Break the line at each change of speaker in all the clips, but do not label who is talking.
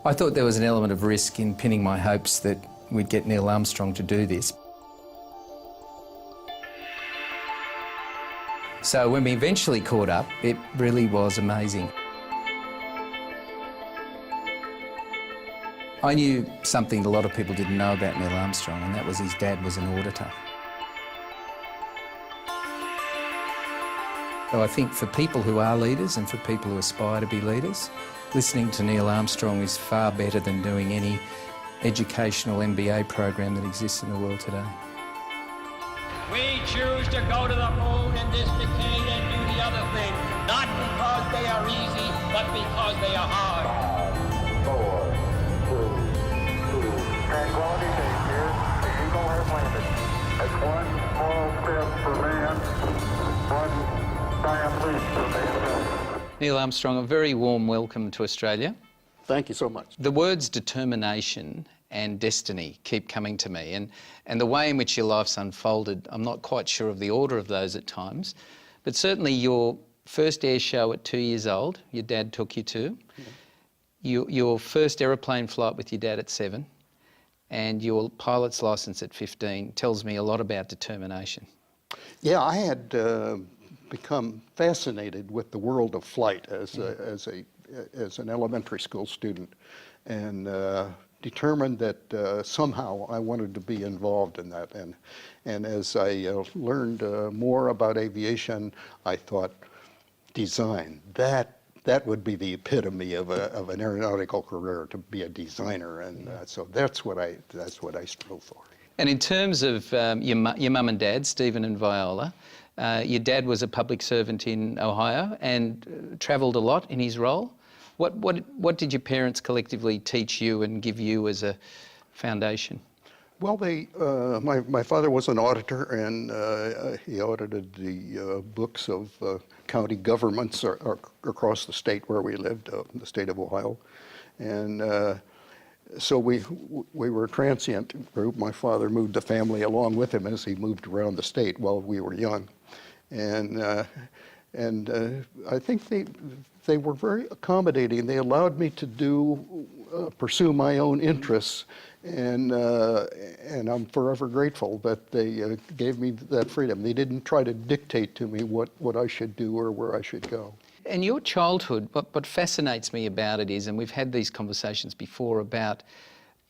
I thought there was an element of risk in pinning my hopes that we'd get Neil Armstrong to do this. So when we eventually caught up, it really was amazing. I knew something a lot of people didn't know about Neil Armstrong, and that was his dad was an auditor. So I think for people who are leaders and for people who aspire to be leaders, listening to Neil Armstrong is far better than doing any educational MBA program that exists in the world today.
We choose to go to the moon in this decade and do the other thing, not because they are easy, but because they are hard.
5, 4, 3, 2, tranquility base here. The Eagle has landed. That's one small step for man, one giant leap for mankind.
Neil Armstrong, a very warm welcome to Australia.
Thank you so much.
The words determination and destiny keep coming to me, and the way in which your life's unfolded, I'm not quite sure of the order of those at times, but certainly your first air show at 2 years old, your dad took you to, your first aeroplane flight with your dad at 7, and your pilot's licence at 15 tells me a lot about determination.
Yeah, I had become fascinated with the world of flight as an elementary school student, and determined that somehow I wanted to be involved in that. And as I learned more about aviation, I thought design, that would be the epitome of an aeronautical career, to be a designer, and so that's what I strove for.
And in terms of your mum and dad, Stephen and Viola, your dad was a public servant in Ohio and travelled a lot in his role. What did your parents collectively teach you and give you as a foundation?
Well, my father was an auditor, and he audited the books of county governments across the state where we lived, the state of Ohio. And so we were a transient group. My father moved the family along with him as he moved around the state while we were young. And I think they were very accommodating. They allowed me to pursue my own interests, and I'm forever grateful that they gave me that freedom. They didn't try to dictate to me what I should do or where I should go.
And your childhood, what fascinates me about it is, and we've had these conversations before about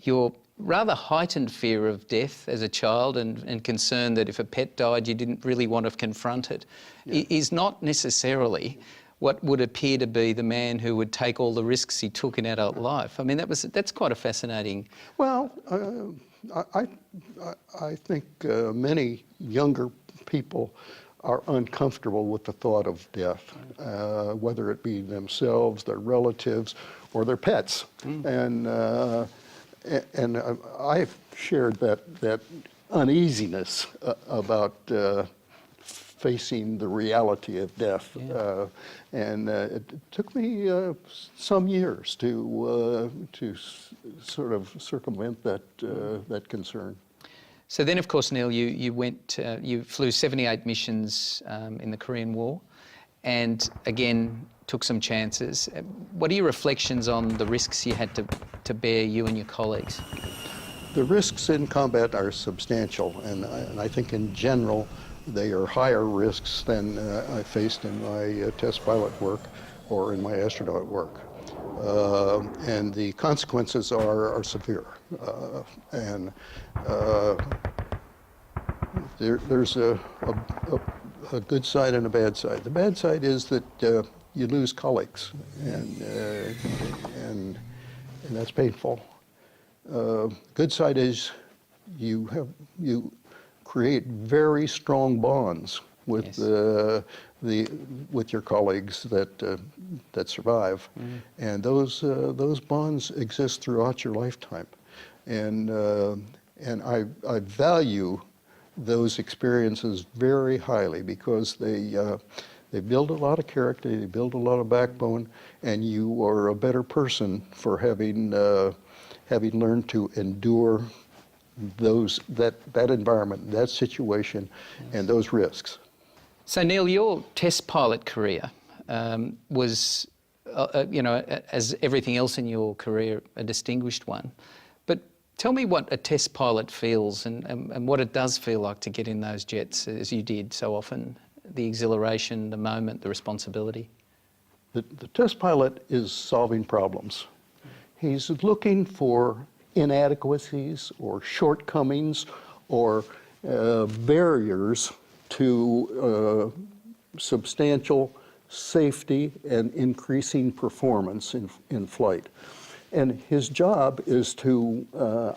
your rather heightened fear of death as a child, and concern that if a pet died you didn't really want to confront it, is not necessarily what would appear to be the man who would take all the risks he took in adult life. I mean, that's quite a fascinating...
Well, I think many younger people are uncomfortable with the thought of death, whether it be themselves, their relatives, or their pets. And I've shared that uneasiness about facing the reality of death. And it took me some years to sort of circumvent that concern.
So then, of course, Neil, you flew 78 missions in the Korean War, and again took some chances. What are your reflections on the risks you had to bear, you and your colleagues?
The risks in combat are substantial, and I think in general they are higher risks than I faced in my test pilot work or in my astronaut work. And the consequences are severe. There's a good side and a bad side. The bad side is that you lose colleagues, and that's painful. Good side is you create very strong bonds with with your colleagues that survive, and those bonds exist throughout your lifetime, and I value those experiences very highly because they build a lot of character, they build a lot of backbone, and you are a better person for having learned to endure that environment, that situation, and those risks.
So Neil, your test pilot career was as everything else in your career, a distinguished one. But tell me what a test pilot feels and what it does feel like to get in those jets, as you did so often, the exhilaration, the moment, the responsibility.
The test pilot is solving problems. He's looking for inadequacies or shortcomings or barriers to substantial safety and increasing performance in flight. And his job is to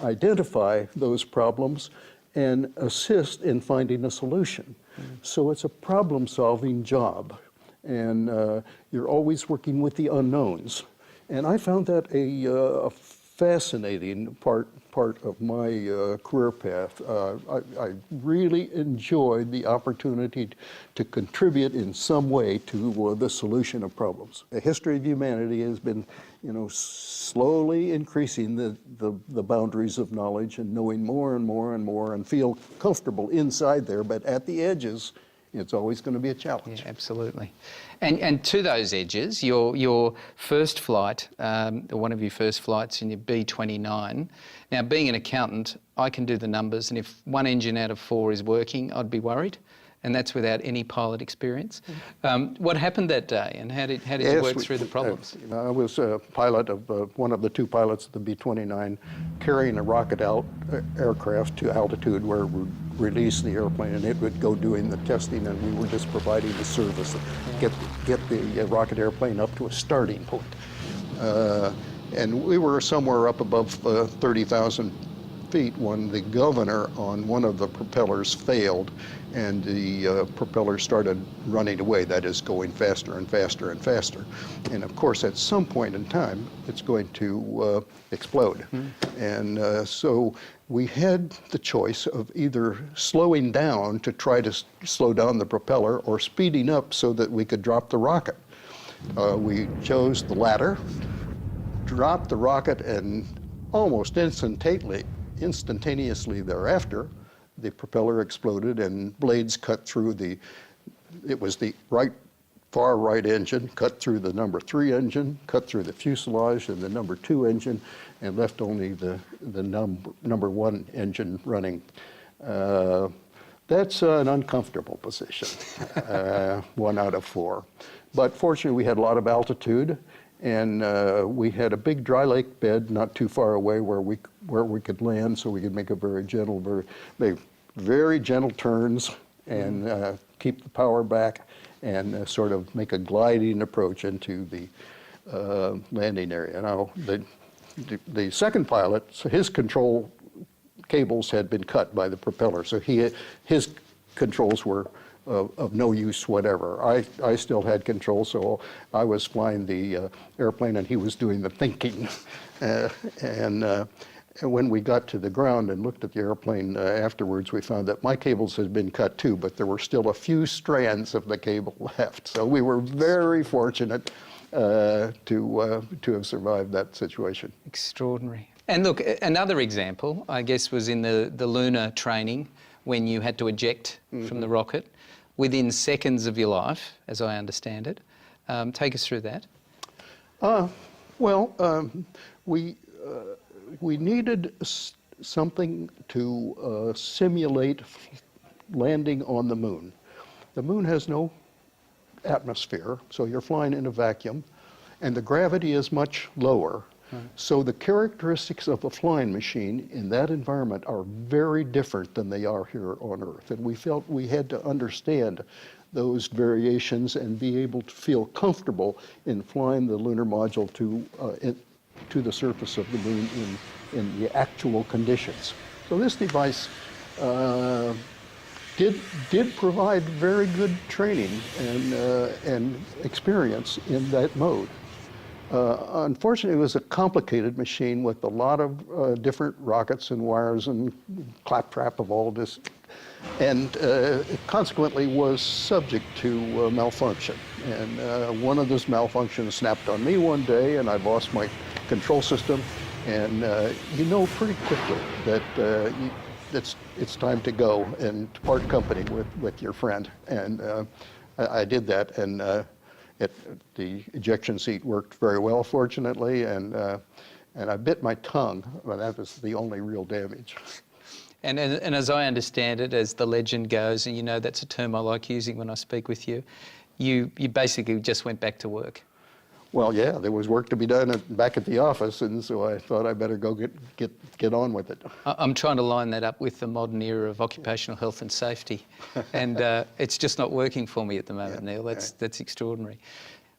identify those problems and assist in finding a solution. So it's a problem-solving job. And you're always working with the unknowns. And I found that a fascinating part of my career path. I really enjoyed the opportunity to contribute in some way to the solution of problems. The history of humanity has been, slowly increasing the boundaries of knowledge and knowing more and more and more and feel comfortable inside there, but at the edges, it's always going to be a challenge.
Yeah, absolutely. And to those edges, your first flight, one of your first flights in your B-29, now being an accountant, I can do the numbers, and if one engine out of 4 is working, I'd be worried, and that's without any pilot experience. What happened that day, and how did you work through the problems?
I was a pilot of one of the 2 pilots of the B-29, carrying a rocket aircraft to altitude where we would release the airplane, and it would go doing the testing, and we were just providing the service, get the rocket airplane up to a starting point. And we were somewhere up above 30,000 feet when the governor on one of the propellers failed, and the propeller started running away, that is, going faster and faster and faster. And of course, at some point in time, it's going to explode. And so we had the choice of either slowing down to try to slow down the propeller or speeding up so that we could drop the rocket. We chose the latter, dropped the rocket, and almost instantaneously thereafter, the propeller exploded and blades cut through it was the far right engine, cut through the number 3 engine, cut through the fuselage and the number 2 engine, and left only the number 1 engine running. That's an uncomfortable position, 1 out of 4. But fortunately, we had a lot of altitude, and we had a big dry lake bed not too far away where we could land, so we could make a very gentle, very gentle turns and keep the power back and sort of make a gliding approach into the landing area. Now, the second pilot, so his control cables had been cut by the propeller, so his controls were of no use whatever. I still had control, so I was flying the airplane and he was doing the thinking. And when we got to the ground and looked at the airplane afterwards, we found that my cables had been cut too, but there were still a few strands of the cable left. So we were very fortunate to have survived that situation.
Extraordinary. And look, another example, I guess, was in the lunar training when you had to eject from the rocket within seconds of your life, as I understand it. Take us through that.
We needed something to simulate landing on the moon. The moon has no atmosphere, so you're flying in a vacuum, and the gravity is much lower. So the characteristics of a flying machine in that environment are very different than they are here on Earth. And we felt we had to understand those variations and be able to feel comfortable in flying the lunar module to the surface of the moon in the actual conditions. So this device did provide very good training and experience in that mode. Unfortunately, it was a complicated machine with a lot of different rockets and wires and claptrap of all this, and it consequently was subject to malfunction. And one of those malfunctions snapped on me one day, and I lost my control system. And you know pretty quickly that it's time to go and to part company with your friend. And I did that, and The ejection seat worked very well, fortunately, and I bit my tongue, but that was the only real damage.
And as I understand it, as the legend goes, and you know that's a term I like using when I speak with you, you basically just went back to work.
Well, yeah, there was work to be done back at the office, and so I thought I better go get on with it.
I'm trying to line that up with the modern era of occupational health and safety, and it's just not working for me at the moment, Neil. That's extraordinary.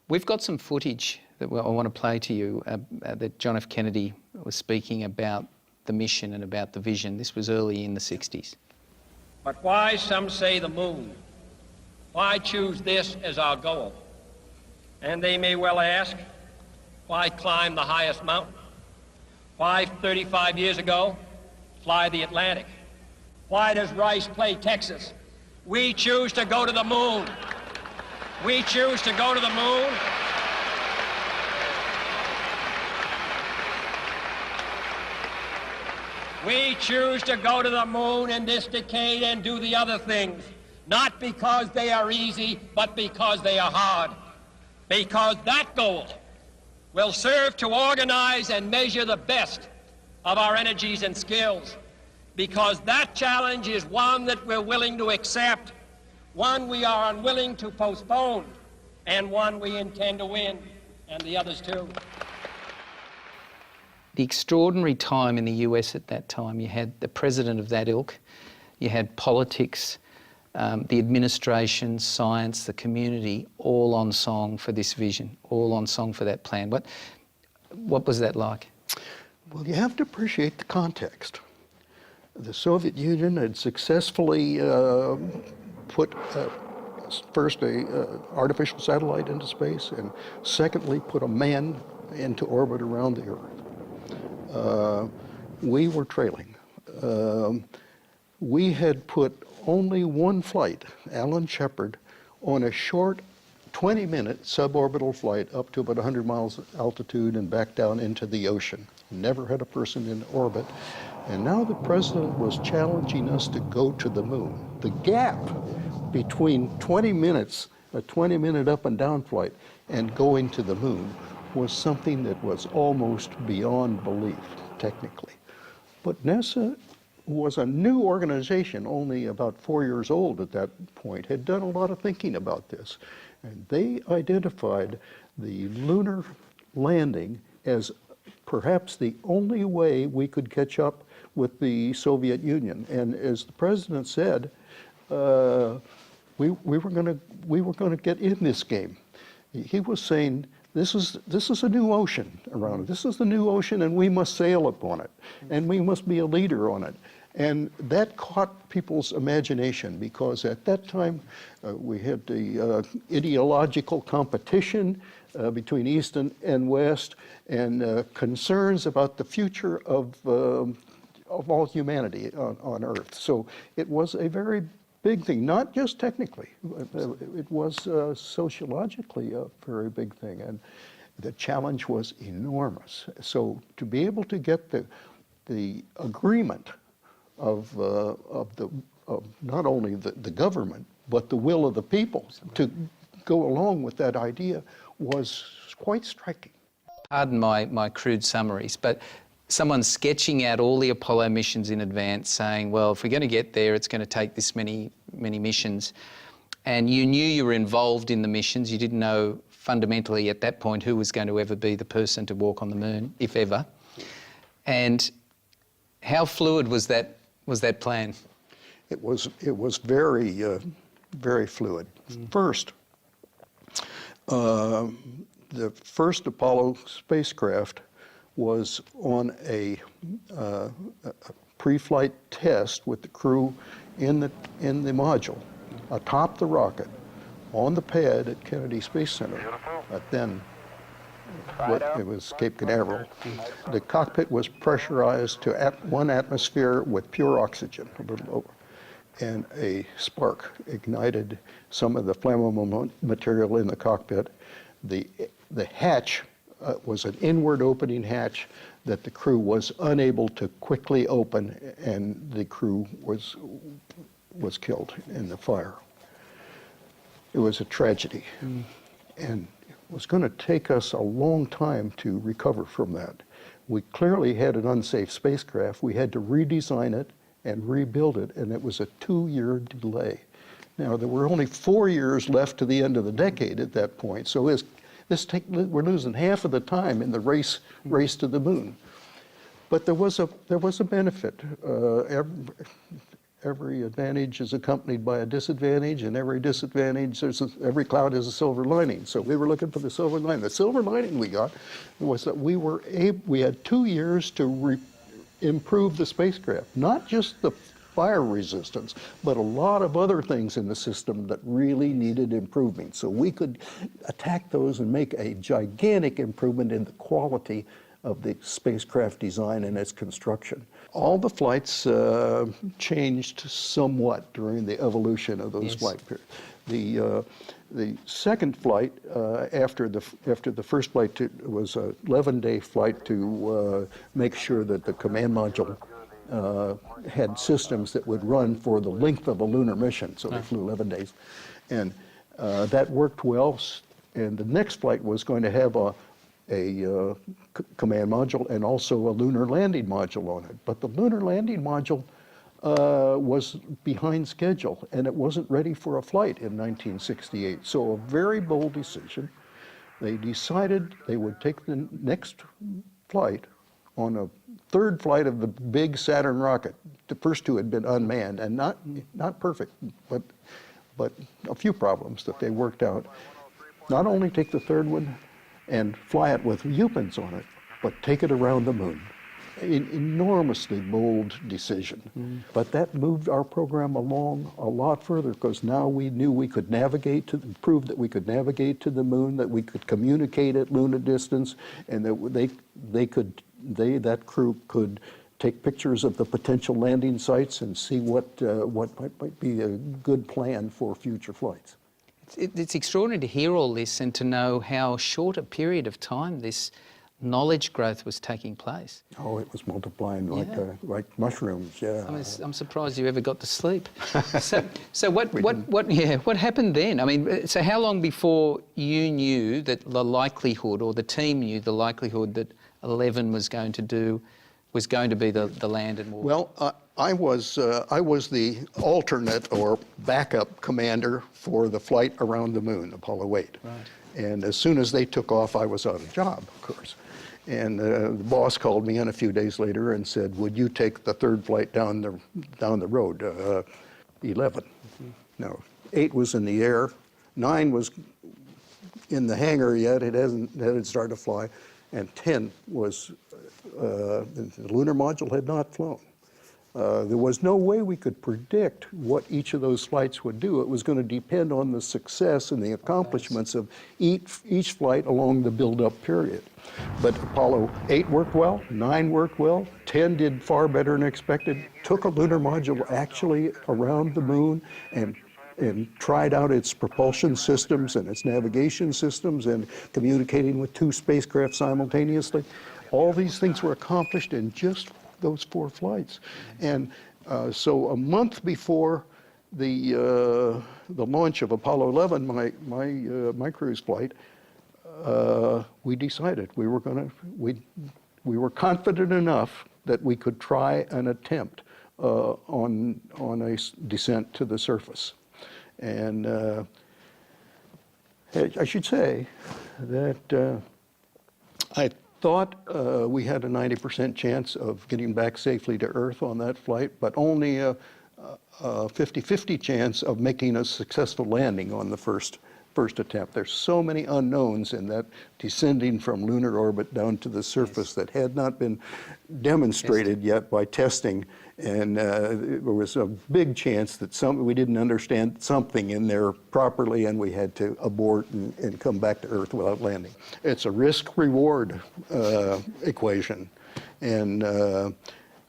We've got some footage that I want to play to you that John F. Kennedy was speaking about the mission and about the vision. This was early in the 60s.
But why, some say, the moon? Why choose this as our goal? And they may well ask, why climb the highest mountain? Why, 35 years ago, fly the Atlantic? Why does Rice play Texas? We choose to go to the moon. We choose to go to the moon. We choose to go to the moon in this decade and do the other things, not because they are easy, but because they are hard. Because that goal will serve to organize and measure the best of our energies and skills. Because that challenge is one that we're willing to accept, one we are unwilling to postpone, and one we intend to win, and the others too.
The extraordinary time in the US at that time, you had the president of that ilk, you had politics, the administration, science, the community, all on song for this vision, all on song for that plan. What was that like?
Well, you have to appreciate the context. The Soviet Union had successfully put first a artificial satellite into space, and secondly put a man into orbit around the Earth. We were trailing. We had put only one flight, Alan Shepard, on a short 20-minute suborbital flight up to about 100 miles altitude and back down into the ocean. Never had a person in orbit. And now the president was challenging us to go to the moon. The gap between 20 minutes, a 20-minute up and down flight, and going to the moon was something that was almost beyond belief, technically. But NASA was a new organization, only about 4 years old at that point, had done a lot of thinking about this. And they identified the lunar landing as perhaps the only way we could catch up with the Soviet Union. And as the president said, we were going to get in this game. He was saying, this is a new ocean around it. This is the new ocean, and we must sail upon it, and we must be a leader on it. And that caught people's imagination, because at that time we had the ideological competition between East and West, and concerns about the future of all humanity on Earth. So it was a very big thing, not just technically. It was sociologically a very big thing, and the challenge was enormous. So to be able to get the agreement of not only the government, but the will of the people to go along with that idea was quite striking.
Pardon my crude summaries, but someone's sketching out all the Apollo missions in advance, saying, well, if we're going to get there, it's going to take this many missions. And you knew you were involved in the missions. You didn't know fundamentally at that point who was going to ever be the person to walk on the moon, if ever. And how fluid was that plan?
It was very, very fluid. First, the first Apollo spacecraft was on a pre-flight test with the crew in the module, atop the rocket, on the pad at Kennedy Space Center. But then, it was Cape Canaveral. The cockpit was pressurized to 1 atmosphere with pure oxygen, a little over. And a spark ignited some of the flammable material in the cockpit. The hatch was an inward opening hatch that the crew was unable to quickly open, and the crew was killed in the fire. It was a tragedy. And it was going to take us a long time to recover from that. We clearly had an unsafe spacecraft. We had to redesign it and rebuild it, and it was a 2-year delay. Now, there were only 4 years left to the end of the decade at that point, so we're losing half of the time in the race to the moon. But there was a benefit. Every advantage is accompanied by a disadvantage, and every disadvantage, every cloud has a silver lining. So we were looking for the silver lining. The silver lining we got was that we had 2 years to improve the spacecraft, not just the fire resistance, but a lot of other things in the system that really needed improving. So we could attack those and make a gigantic improvement in the quality of the spacecraft design and its construction. All the flights changed somewhat during the evolution of those flight periods. The second flight after the first flight was an 11-day flight to make sure that the command module had systems that would run for the length of a lunar mission. So they flew 11 days, and that worked well. And the next flight was going to have a command module and also a lunar landing module on it. But the lunar landing module was behind schedule, and it wasn't ready for a flight in 1968. So a very bold decision. They decided they would take the next flight on a third flight of the big Saturn rocket. The first two had been unmanned and not perfect, but a few problems that they worked out. Not only take the third one and fly it with humans on it, but take it around the moon. An enormously bold decision. But that moved our program along a lot further, because now we knew we could navigate proved that we could navigate to the moon, that we could communicate at lunar distance, and that that crew could take pictures of the potential landing sites and see what might be a good plan for future flights.
It's extraordinary to hear all this and to know how short a period of time this knowledge growth was taking place.
Oh, it was multiplying like mushrooms. Yeah.
I'm surprised you ever got to sleep. So what happened then? I mean, so how long before you knew that the likelihood, or the team knew the likelihood, that 11 was going to be the land and war?
Well, I was the alternate or backup commander for the flight around the moon, Apollo 8.
Right.
And as soon as they took off, I was out of job, of course. And the boss called me in a few days later and said, "Would you take the third flight down the road?" 11. No, 8 was in the air. 9 was in the hangar yet. It hadn't started to fly. And 10 was, the lunar module had not flown. There was no way we could predict what each of those flights would do. It was going to depend on the success and the accomplishments of each flight along the build-up period. But Apollo 8 worked well, 9 worked well, 10 did far better than expected, took a lunar module actually around the moon and tried out its propulsion systems and its navigation systems and communicating with 2 spacecraft simultaneously. All these things were accomplished in just those 4 flights. And so a month before the launch of Apollo 11, my cruise flight, we decided we were confident enough that we could try an attempt on a descent to the surface. And I should say that I thought we had a 90% chance of getting back safely to Earth on that flight, but only a 50-50 chance of making a successful landing on the first attempt. There's so many unknowns in that descending from lunar orbit down to the surface that had not been demonstrated yet by testing, and there was a big chance that we didn't understand something in there properly, and we had to abort and come back to Earth without landing. It's a risk-reward equation, and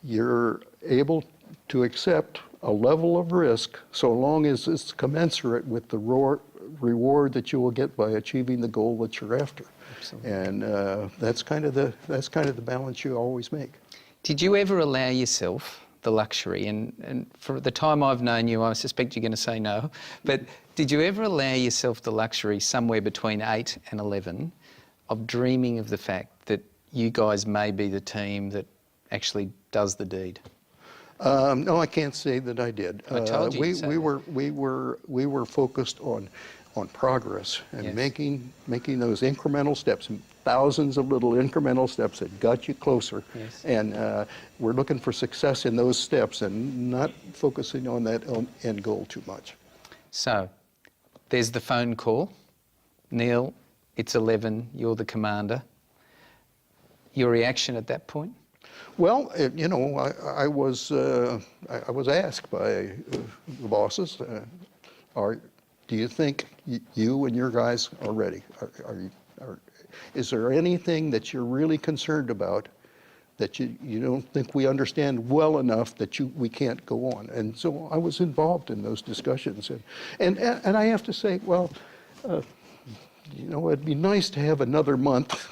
you're able to accept a level of risk so long as it's commensurate with the reward that you will get by achieving the goal that you're after. Absolutely. And that's kind of the balance you always make.
Did you ever allow yourself, the luxury, and for the time I've known you, I suspect you're going to say no, but did you ever allow yourself the luxury somewhere between 8 and 11 of dreaming of the fact that you guys may be the team that actually does the deed?
No, I can't say that I did.
I told you you'd say
we were focused on progress and
Yes.
making those incremental steps, thousands of little incremental steps that got you closer.
Yes.
And we're looking for success in those steps and not focusing on that end goal too much.
So, there's the phone call. Neil, it's 11, you're the commander. Your reaction at that point?
Well, you know, I was asked by the bosses, do you think you and your guys are ready? Is there anything that you're really concerned about that you don't think we understand well enough that we can't go on? And so I was involved in those discussions, and I have to say, well, you know, it'd be nice to have another month.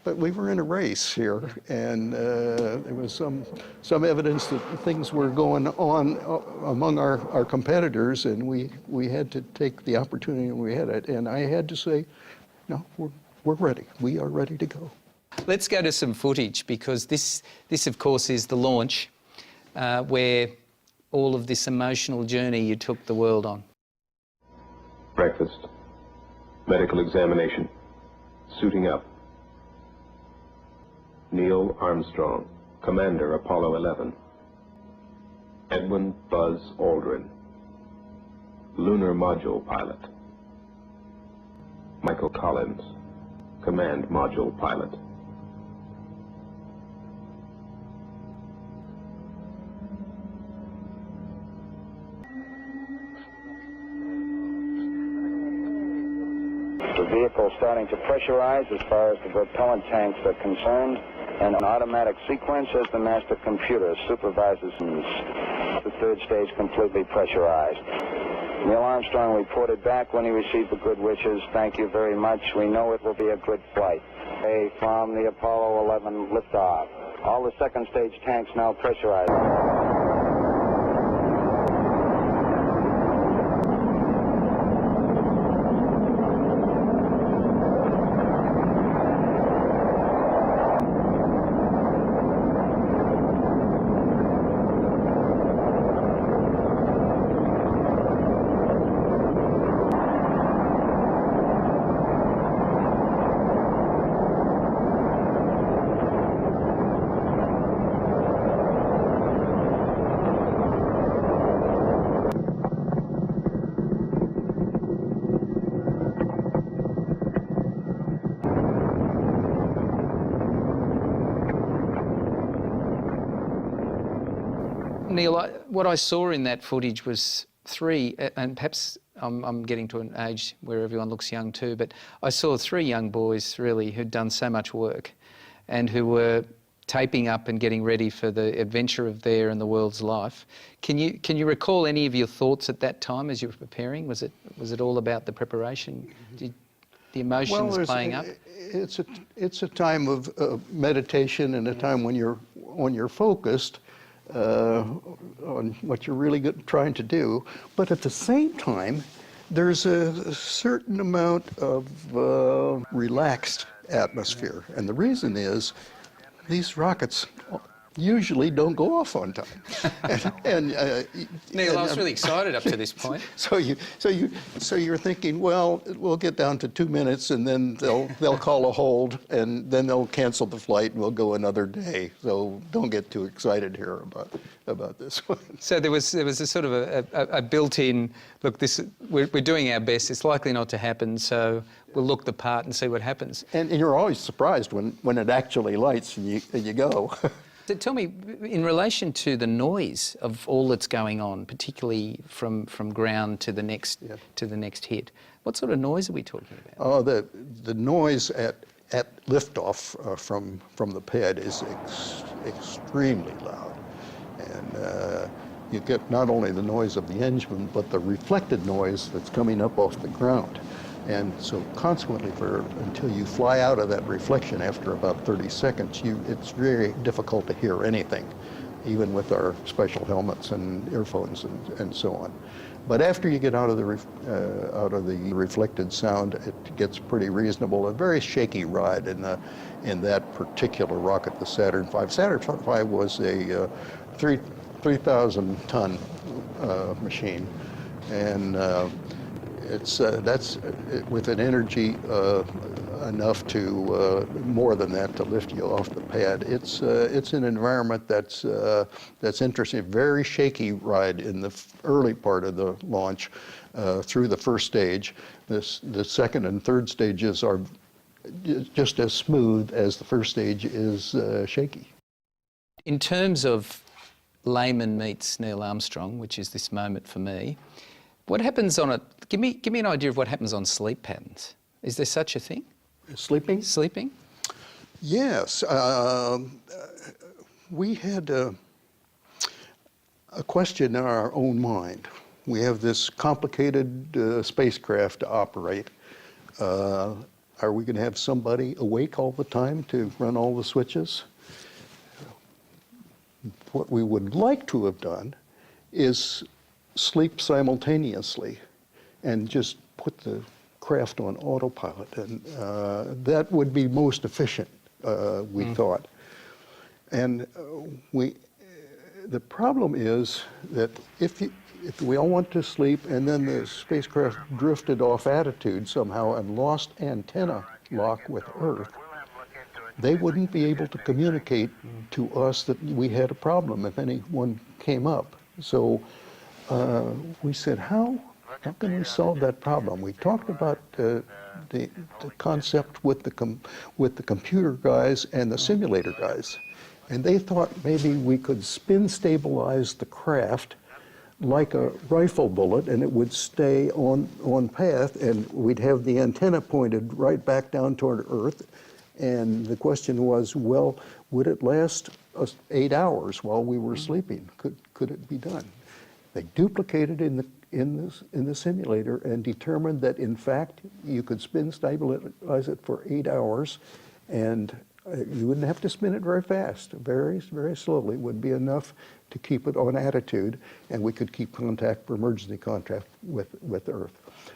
But we were in a race here, and there was some evidence that things were going on among our competitors, and we had to take the opportunity we had it. And I had to say, no, we're ready. We are ready to go.
Let's go to some footage, because this of course is the launch where all of this emotional journey you took the world on.
Breakfast, medical examination, suiting up. Neil Armstrong, Commander, Apollo 11. Edwin Buzz Aldrin, Lunar Module Pilot. Michael Collins, Command Module Pilot.
The vehicle starting to pressurize as far as the propellant tanks are concerned, and an automatic sequence as the master computer supervises the third stage completely pressurized. Neil Armstrong reported back when he received the good wishes. Thank you very much. We know it will be a good flight. Hey, from the Apollo 11 liftoff. All the second stage tanks now pressurized.
Neil, what I saw in that footage was three, and perhaps I'm getting to an age where everyone looks young too, but I saw three young boys really who'd done so much work and who were taping up and getting ready for the adventure of their and the world's life. Can you recall any of your thoughts at that time as you were preparing? Was it all about the preparation? Did the emotions playing up?
It's a time of meditation and a time when you're focused on what you're really trying to do, but at the same time, there's a certain amount of relaxed atmosphere, and the reason is these rockets usually don't go off on time.
Neil, I was really excited up to this point.
So you're thinking, well, we'll get down to 2 minutes, and then they'll call a hold, and then they'll cancel the flight, and we'll go another day. So don't get too excited here about this one.
So there was a sort of a built-in look. We're doing our best. It's likely not to happen, so we'll look the part and see what happens.
And you're always surprised when it actually lights and you go.
So tell me, in relation to the noise of all that's going on, particularly from ground to the next hit, what sort of noise are we talking about?
Oh, the noise at liftoff from the pad is extremely loud, and you get not only the noise of the engine, but the reflected noise that's coming up off the ground. And so consequently, until you fly out of that reflection after about 30 seconds, it's very difficult to hear anything. even with our special helmets and earphones and so on. But after you get out of the reflected sound, it gets pretty reasonable. A very shaky ride in that particular rocket, the Saturn V. Saturn V was a 3,000-ton machine, and that's with an energy enough to more than that to lift you off the pad. It's an environment that's interesting. Very shaky ride in the early part of the launch through the first stage. The second and third stages are just as smooth as the first stage is shaky.
In terms of layman meets Neil Armstrong, which is this moment for me, what happens on give me an idea of what happens on sleep patterns. Is there such a thing?
Sleeping?
Sleeping?
Yes. We had a question in our own mind. We have this complicated spacecraft to operate. Are we going to have somebody awake all the time to run all the switches? What we would like to have done is sleep simultaneously and just put the craft on autopilot, and that would be most efficient, we thought. And the problem is that if we all went to sleep and then the spacecraft drifted off attitude somehow and lost antenna lock with Earth, they wouldn't be able to communicate to us that we had a problem if anyone came up. So we said, how can we solve that problem? We talked about the concept with the computer guys and the simulator guys, and they thought maybe we could spin stabilize the craft like a rifle bullet, and it would stay on path, and we'd have the antenna pointed right back down toward Earth. And the question was, well, would it last us 8 hours while we were sleeping? Could it be done? They duplicated in the simulator and determined that in fact you could spin stabilize it for 8 hours, and you wouldn't have to spin it very fast. Very, very slowly would be enough to keep it on attitude, and we could keep emergency contact with Earth.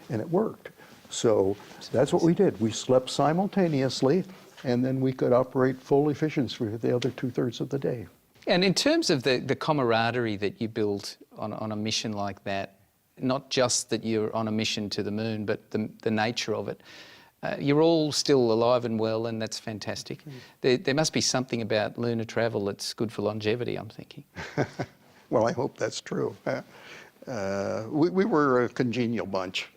And it worked. So that's what we did. We slept simultaneously, and then we could operate full efficiency for the other 2/3 of the day.
And in terms of the camaraderie that you build on a mission like that, not just that you're on a mission to the moon, but the nature of it, you're all still alive and well, and that's fantastic. There must be something about lunar travel that's good for longevity, I'm thinking.
Well, I hope that's true. We were a congenial bunch,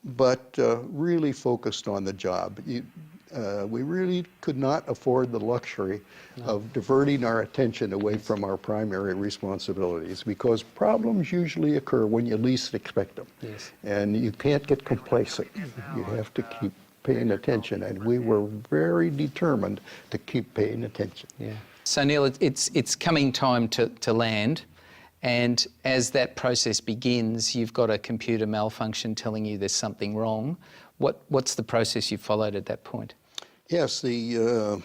but really focused on the job. We really could not afford the luxury of diverting our attention away from our primary responsibilities, because problems usually occur when you least expect them.
Yes.
And you can't get complacent. You have to keep paying attention, and we were very determined to keep paying attention.
Yeah. So Neil, it's coming time to land, and as that process begins, you've got a computer malfunction telling you there's something wrong. What's the process you followed at that point? Yes,
the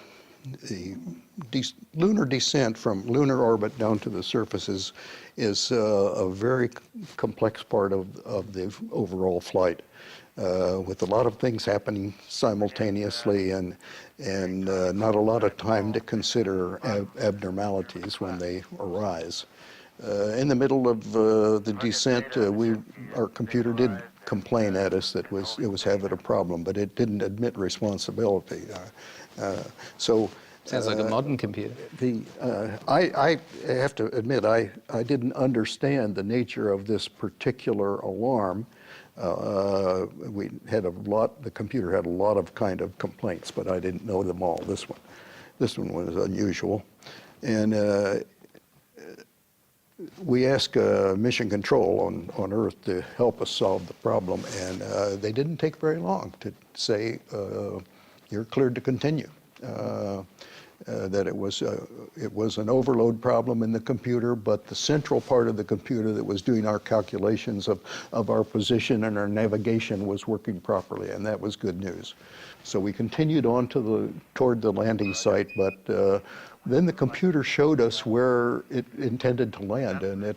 lunar descent from lunar orbit down to the surface is a very complex part of the overall flight, with a lot of things happening simultaneously and not a lot of time to consider abnormalities when they arise. In the middle of the descent, our computer did complain at us that it was having a problem, but it didn't admit responsibility.
Sounds like a modern computer.
I have to admit, I didn't understand the nature of this particular alarm. We had the computer had a lot of kind of complaints, but I didn't know them all. This one was unusual. And we asked Mission Control on Earth to help us solve the problem, and they didn't take very long to say, you're cleared to continue. that it was an overload problem in the computer, but the central part of the computer that was doing our calculations of our position and our navigation was working properly, and that was good news. So we continued on toward the landing site, but then the computer showed us where it intended to land, and it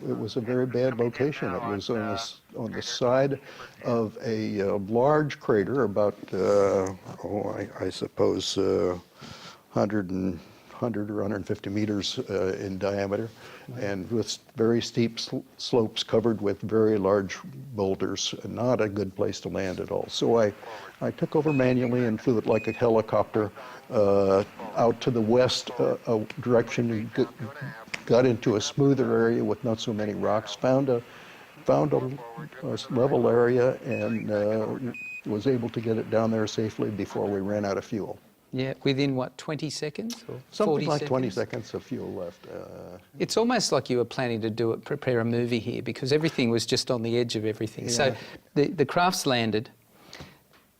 was a very bad location. It was on the side of a large crater, about I suppose 100 or 150 meters in diameter, and with very steep slopes covered with very large boulders. Not a good place to land at all. So I took over manually and flew it like a helicopter out to the west direction, and got into a smoother area with not so many rocks, found a level area, and was able to get it down there safely before we ran out of fuel.
Yeah, within what, 20 seconds or 40
Something like
seconds?
20 seconds of fuel left.
It's almost like you were planning to prepare a movie here, because everything was just on the edge of everything.
Yeah.
So the craft's landed.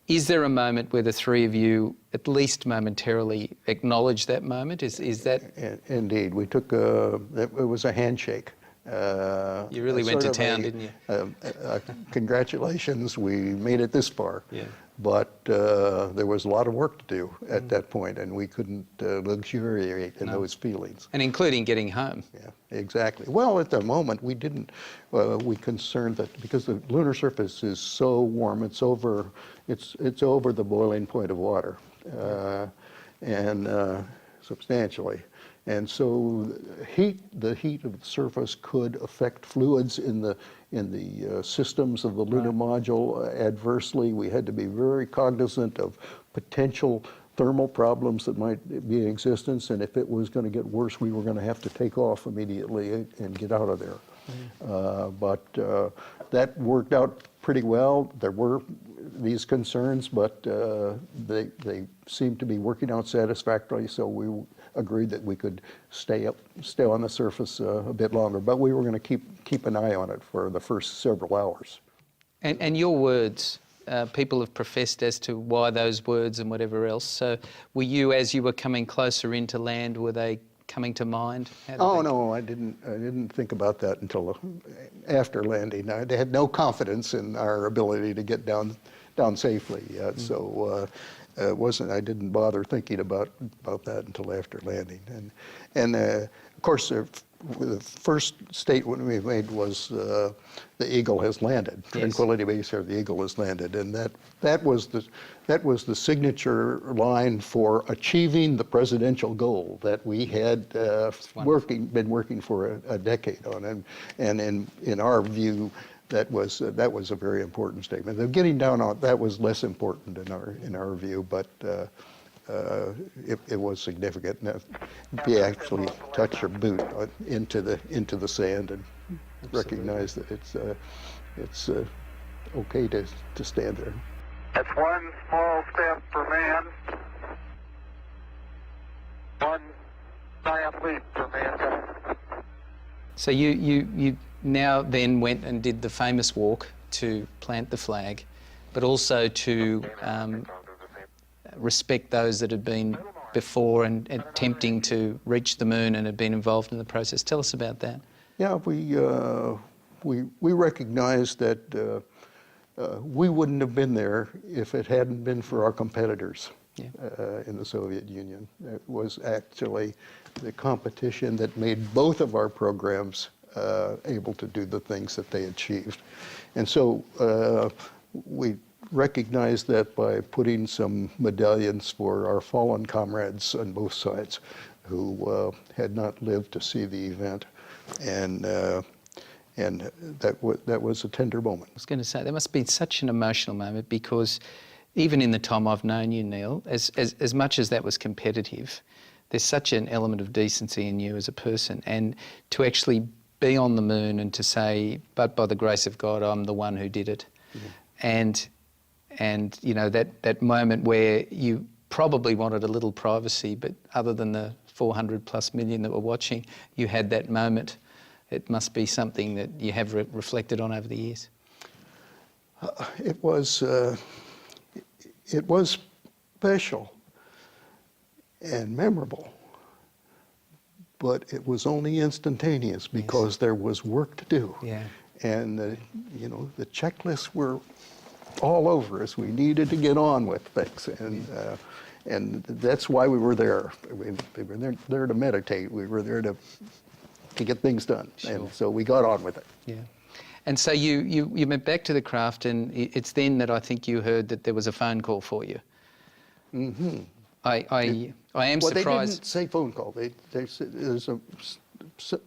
Is there a moment where the three of you, at least momentarily, acknowledge that moment? Is that...
Indeed, we took it was a handshake.
You really went to town, didn't you?
Congratulations, we made it this far.
Yeah.
But there was a lot of work to do at that point, and we couldn't luxuriate in those feelings.
And including getting home.
Yeah, exactly. Well, at the moment, we didn't. We concerned that because the lunar surface is so warm, it's over the boiling point of water, and substantially. And so the heat of the surface could affect fluids in the systems of the lunar module adversely. We had to be very cognizant of potential thermal problems that might be in existence, and if it was going to get worse, we were going to have to take off immediately and get out of there. But that worked out pretty well. There were these concerns, but they seemed to be working out satisfactorily, so we agreed that we could stay on the surface a bit longer, but we were going to keep an eye on it for the first several hours.
And your words, people have professed as to why those words and whatever else. So were you, as you were coming closer into land, were they coming to mind?
No, I didn't think about that until after landing. I had no confidence in our ability to get down safely yet, so I didn't bother thinking about that until after landing. And of course, the first statement we made was the Eagle has landed. Yes. Tranquility Base here, the Eagle has landed, and that was the signature line for achieving the presidential goal that we had been working for a decade on, and in our view, that was a very important statement. The getting down on that was less important in our view, but it was significant. We actually touch your boot into the sand and recognize that it's okay to stand there.
That's one small step for man, one giant leap for mankind.
So you now then went and did the famous walk to plant the flag, but also to respect those that had been before and attempting to reach the moon and had been involved in the process. Tell us about that.
Yeah, we recognized that we wouldn't have been there if it hadn't been for our competitors. Yeah. In the Soviet Union. It was actually the competition that made both of our programs able to do the things that they achieved. And so we recognized that by putting some medallions for our fallen comrades on both sides who had not lived to see the event. And that was a tender moment.
I was going to say, there must have been such an emotional moment, because even in the time I've known you, Neil, as much as that was competitive, there's such an element of decency in you as a person, and to actually be on the moon and to say, but by the grace of God, I'm the one who did it. Yeah. And you know, that moment where you probably wanted a little privacy, but other than the 400+ million that were watching, you had that moment. It must be something that you have reflected on over the years.
It was special, and memorable. But it was only instantaneous because there was work to do.
Yeah.
And the checklists were all over us. We needed to get on with things, and that's why we were there. We were there to meditate. We were there to get things done, and so we got on with it.
Yeah. And so you went back to the craft, and it's then that I think you heard that there was a phone call for you. Mm-hmm. I am
Well,
surprised.
they didn't say phone call. They said there's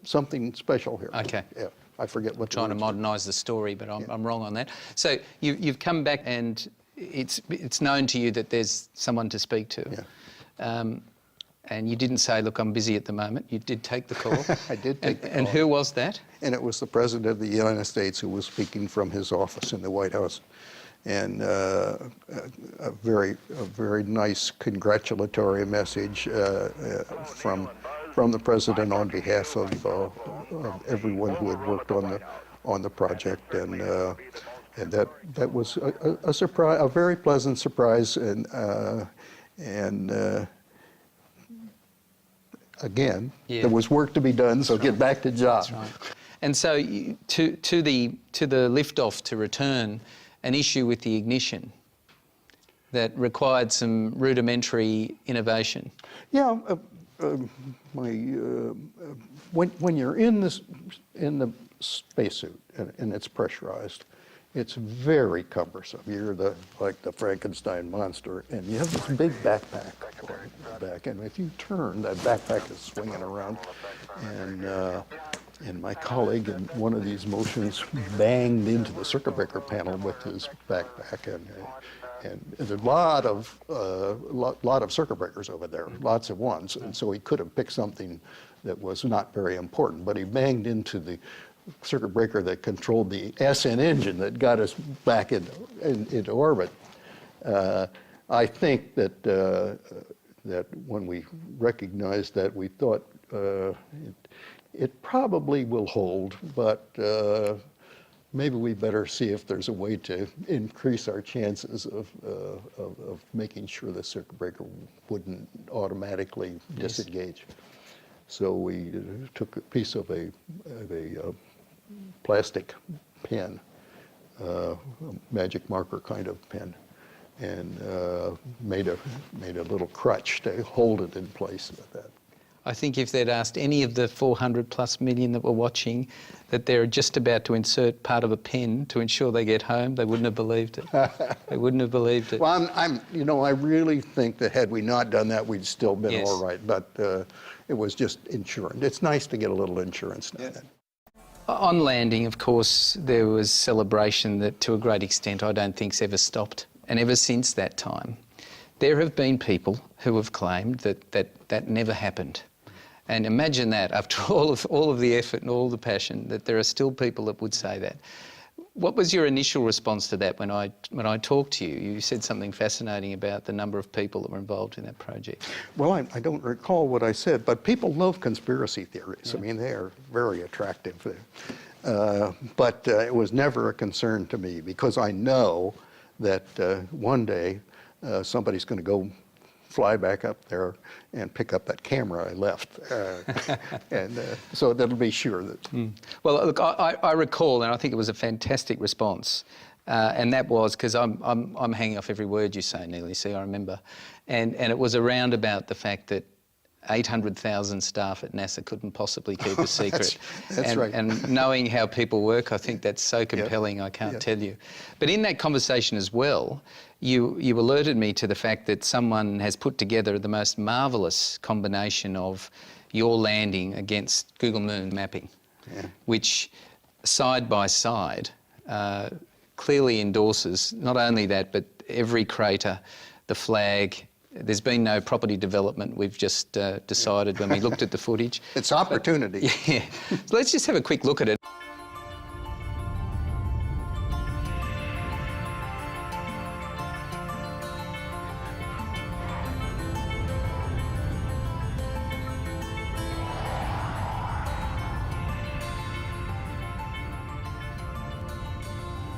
something special here.
Okay.
Yeah, I forget what.
Trying to modernise the story, but I'm wrong on that. So you've come back, and it's known to you that there's someone to speak to.
Yeah.
And you didn't say, look, I'm busy at the moment. You did take the call.
I did take the call.
And who was that?
And it was the President of the United States who was speaking from his office in the White House. And a very nice congratulatory message from the President on behalf of everyone who had worked on the project. And that was a surprise, a very pleasant surprise. And again, there was work to be done, so get back to job.
That's right. And so to the liftoff to return, an issue with the ignition that required some rudimentary innovation.
Yeah, when you're in the spacesuit and it's pressurized, it's very cumbersome. You're like the Frankenstein monster, and you have this big backpack on the back, and if you turn, that backpack is swinging around, and my colleague in one of these motions banged into the circuit breaker panel with his backpack, and there's a lot of circuit breakers over there, lots of ones, and so he could have picked something that was not very important, but he banged into the circuit breaker that controlled the SN engine that got us back into orbit. I think that when we recognized that, we thought it probably will hold, but maybe we better see if there's a way to increase our chances of making sure the circuit breaker wouldn't automatically disengage. So we took a piece of a plastic pen, a magic marker kind of pen, and made a little crutch to hold it in place with that.
I think if they'd asked any of the 400+ million that were watching that they're just about to insert part of a pen to ensure they get home, they wouldn't have believed it. They wouldn't have believed it.
Well, I really think that had we not done that, we'd still been all right. But it was just insurance. It's nice to get a little insurance now and then.
On landing, of course, there was celebration that, to a great extent, I don't think's ever stopped. And ever since that time, there have been people who have claimed that never happened. And imagine that, after all of the effort and all the passion, that there are still people that would say that. What was your initial response to that when I talked to you? You said something fascinating about the number of people that were involved in that project.
Well, I don't recall what I said, but people love conspiracy theories. Yeah. I mean, they are very attractive. But it was never a concern to me, because I know that one day somebody's going to go fly back up there and pick up that camera I left. And so that'll be sure that...
Well, look, I recall, and I think it was a fantastic response, and that was, because I'm hanging off every word you say, Neil, you see, I remember, and it was around about the fact that 800,000 staff at NASA couldn't possibly keep a secret.
That's right.
And knowing how people work, I think that's so compelling, I can't tell you. But in that conversation as well, you alerted me to the fact that someone has put together the most marvellous combination of your landing against Google Moon mapping, which side by side clearly endorses not only that, but every crater, the flag. There's been no property development. We've just decided when we looked at the footage.
It's opportunity.
Yeah. So let's just have a quick look at it.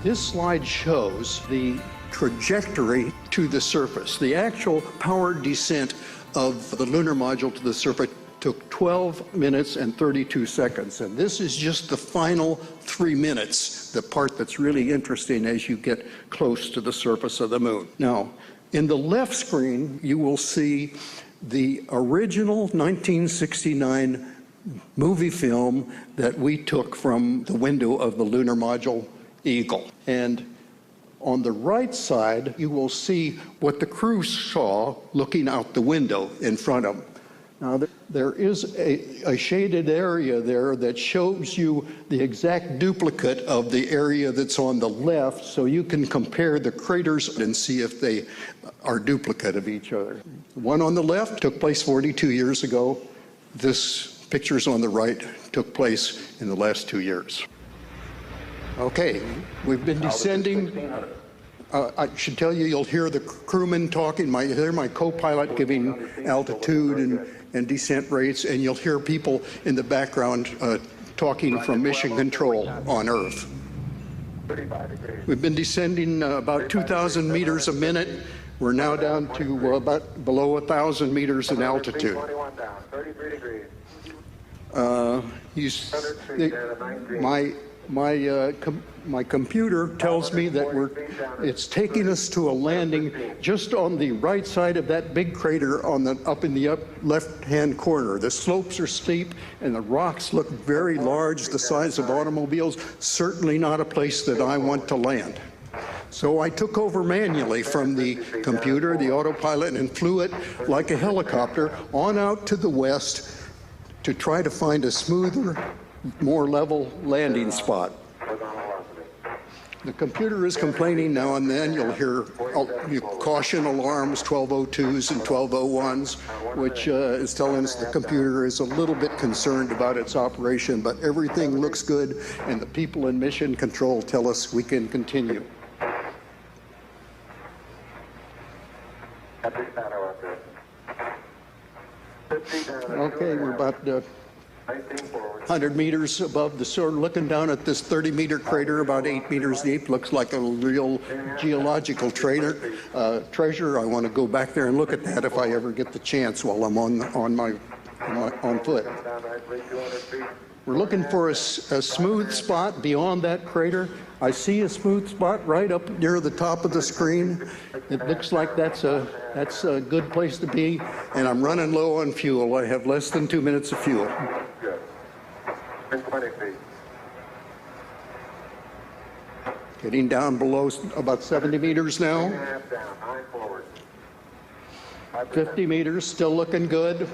This slide shows the trajectory to the surface. The actual powered descent of the lunar module to the surface took 12 minutes and 32 seconds. And this is just the final 3 minutes, the part that's really interesting as you get close to the surface of the moon. Now, in the left screen, you will see the original 1969 movie film that we took from the window of the lunar module Eagle. And on the right side, you will see what the crew saw looking out the window in front of them. Now, there is a shaded area there that shows you the exact duplicate of the area that's on the left, so you can compare the craters and see if they are duplicate of each other. The one on the left took place 42 years ago. This pictures on the right took place in the last 2 years. Okay, we've been descending. I should tell you, you'll hear the crewmen talking. They're my co-pilot giving altitude and descent rates, and you'll hear people in the background talking from mission control on Earth. We've been descending about 2,000 meters a minute. We're now down to about below 1,000 meters in altitude. My computer tells me that it's taking us to a landing just on the right side of that big crater up in the left-hand corner. The slopes are steep and the rocks look very large, the size of automobiles. Certainly not a place that I want to land. So I took over manually from the computer, the autopilot, and flew it like a helicopter on out to the west to try to find a smoother, more level landing spot. The computer is complaining now and then. You'll hear caution alarms, 1202s and 1201s, which is telling us the computer is a little bit concerned about its operation, but everything looks good, and the people in mission control tell us we can continue. Okay, we're about 100 meters above the soil, looking down at this 30-meter crater, about 8 meters deep. Looks like a real geological treasure. I want to go back there and look at that if I ever get the chance while I'm on foot. We're looking for a smooth spot beyond that crater. I see a smooth spot right up near the top of the screen. It looks like that's a good place to be, and I'm running low on fuel. I have less than 2 minutes of fuel.
In 20 feet.
Getting down below about 70 meters now. 50 meters, still looking good.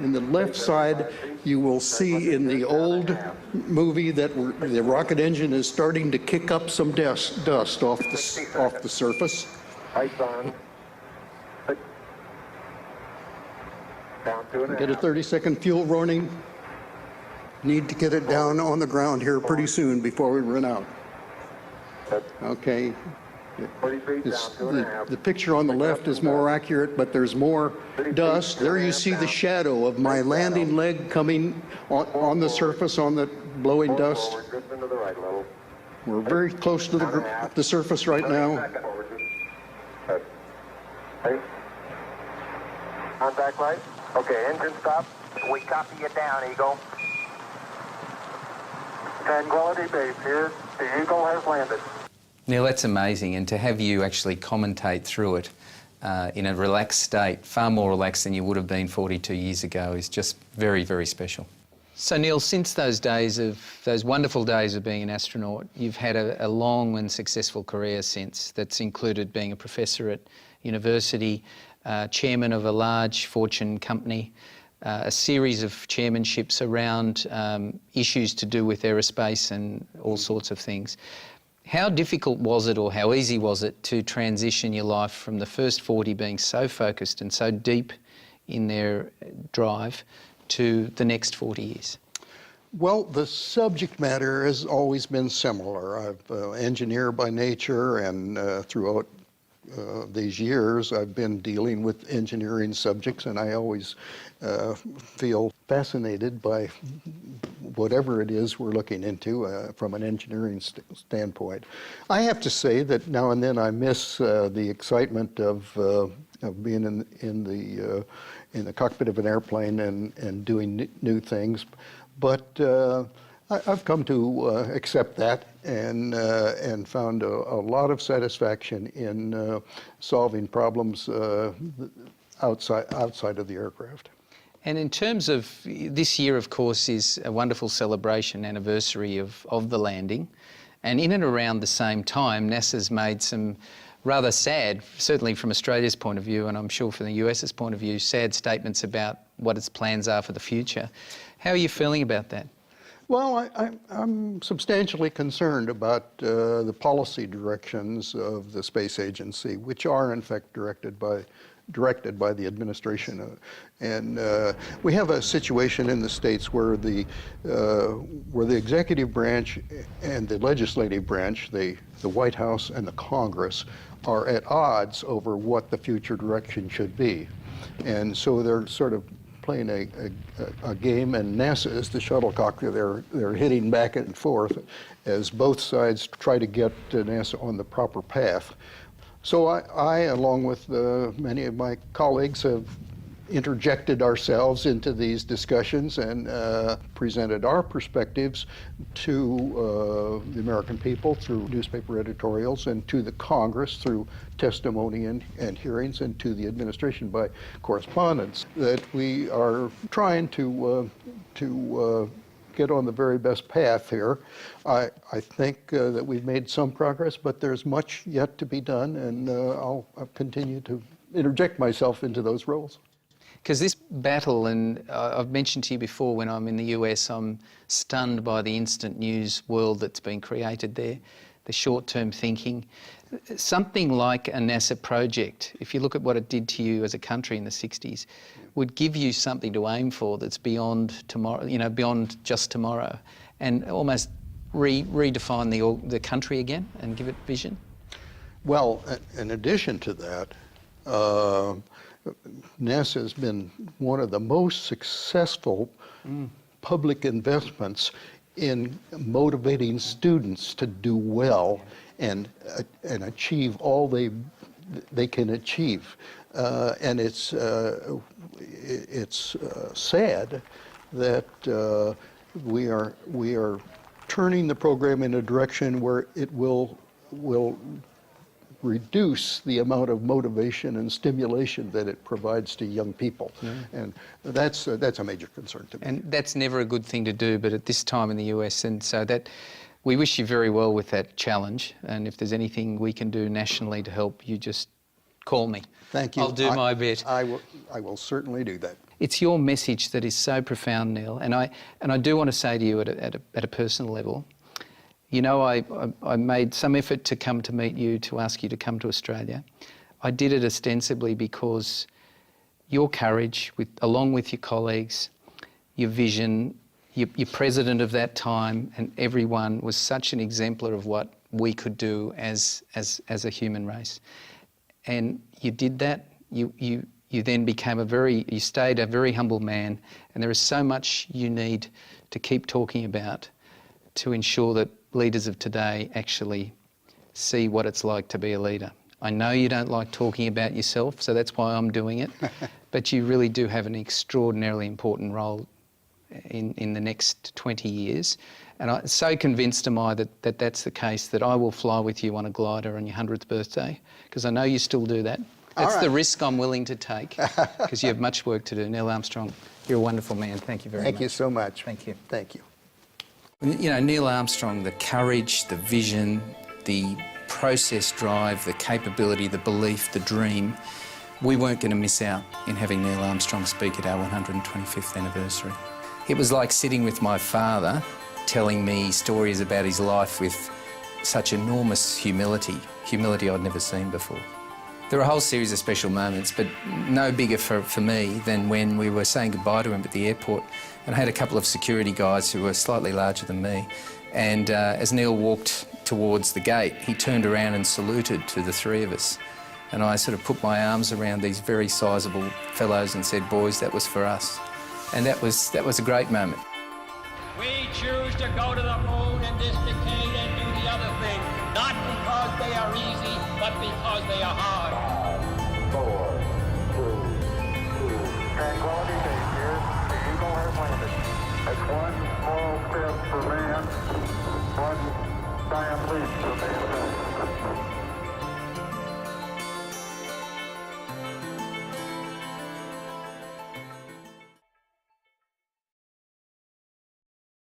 In the left side, you will see in the old movie that the rocket engine is starting to kick up some dust off the surface.
Lights on. Down 2.5.
Get a 30-second fuel warning. Need to get it down on the ground here pretty soon before we run out. Okay.
40 feet down, 2.5.
The picture on the left is more accurate, but there's more dust. There you see the shadow of my landing leg coming on the surface on the blowing dust.
Forward, just into the right level.
We're very close to the surface right now.
Hey. Contact light. Okay, engine stop.
We copy you down, Eagle.
Tranquility Base here. The Eagle has landed.
Neil, that's amazing, and to have you actually commentate through it in a relaxed state, far more relaxed than you would have been 42 years ago, is just very, very special. So Neil, since those wonderful days of being an astronaut, you've had a long and successful career since that's included being a professor at university, chairman of a large Fortune company, a series of chairmanships around issues to do with aerospace and all sorts of things. How difficult was it, or how easy was it, to transition your life from the first 40 being so focused and so deep in their drive to the next 40 years?
Well, the subject matter has always been similar. I'm an engineer by nature, and throughout these years I've been dealing with engineering subjects, and I always feel fascinated by whatever it is we're looking into from an engineering standpoint. I have to say that now and then I miss the excitement of being in the cockpit of an airplane and doing new things, but I've come to accept that and found a lot of satisfaction in solving problems outside of the aircraft.
And in terms of this year, of course, is a wonderful celebration anniversary of the landing. And in and around the same time, NASA's made some rather sad, certainly from Australia's point of view, and I'm sure from the US's point of view, sad statements about what its plans are for the future. How are you feeling about that?
Well, I'm substantially concerned about the policy directions of the space agency, which are in fact directed by the administration, and we have a situation in the states where the executive branch and the legislative branch, the White House and the Congress, are at odds over what the future direction should be, and so they're sort of playing a game, and NASA is the shuttlecock. They're hitting back and forth as both sides try to get NASA on the proper path. So I along with many of my colleagues, have interjected ourselves into these discussions and presented our perspectives to the American people through newspaper editorials, and to the Congress through testimony and hearings, and to the administration by correspondence, that we are trying to get on the very best path here. I think that we've made some progress, but there's much yet to be done, and I'll continue to interject myself into those roles.
Because this battle, and I've mentioned to you before, when I'm in the US, I'm stunned by the instant news world that's been created there, the short-term thinking. Something like a NASA project, if you look at what it did to you as a country in the 60s, would give you something to aim for that's beyond tomorrow, you know, beyond just tomorrow, and almost redefine the country again and give it vision.
Well, in addition to that, NASA has been one of the most successful public investments in motivating students to do well and achieve all they can achieve. And it's sad that we are turning the program in a direction where it will reduce the amount of motivation and stimulation that it provides to young people. And that's a major concern to me.
And that's never a good thing to do, but at this time in the US, and so that we wish you very well with that challenge, and if there's anything we can do nationally to help, you just call me.
Thank you.
I'll do my bit.
I will certainly do that.
It's your message that is so profound, Neil, and I do want to say to you at a personal level, you know, I made some effort to come to meet you, to ask you to come to Australia. I did it ostensibly because your courage, along with your colleagues, your vision, your president of that time, and everyone was such an exemplar of what we could do as a human race. And you did that. You then became you stayed a very humble man, and there is so much you need to keep talking about to ensure that leaders of today actually see what it's like to be a leader. I know you don't like talking about yourself, so that's why I'm doing it, but you really do have an extraordinarily important role in the next 20 years. And I'm so convinced am I that that's the case, that I will fly with you on a glider on your 100th birthday, because I know you still do that. That's the risk I'm willing to take, because you have much work to do. Neil Armstrong, you're a wonderful man. Thank you very much.
Thank you so much.
Thank you.
Thank you.
You know, Neil Armstrong, the courage, the vision, the process drive, the capability, the belief, the dream, we weren't going to miss out in having Neil Armstrong speak at our 125th anniversary. It was like sitting with my father, telling me stories about his life with such enormous humility I'd never seen before. There were a whole series of special moments, but no bigger for me than when we were saying goodbye to him at the airport, and I had a couple of security guys who were slightly larger than me, and as Neil walked towards the gate, he turned around and saluted to the three of us, and I sort of put my arms around these very sizable fellows and said, "Boys, that was for us." And that was a great moment.
We choose to go to the moon in this decade and do the other thing, not because they are easy, but because they are hard.
5, 4, 3, 2. Tranquility Base here. The Eagle has landed. That's one small step for man, one giant leap for mankind.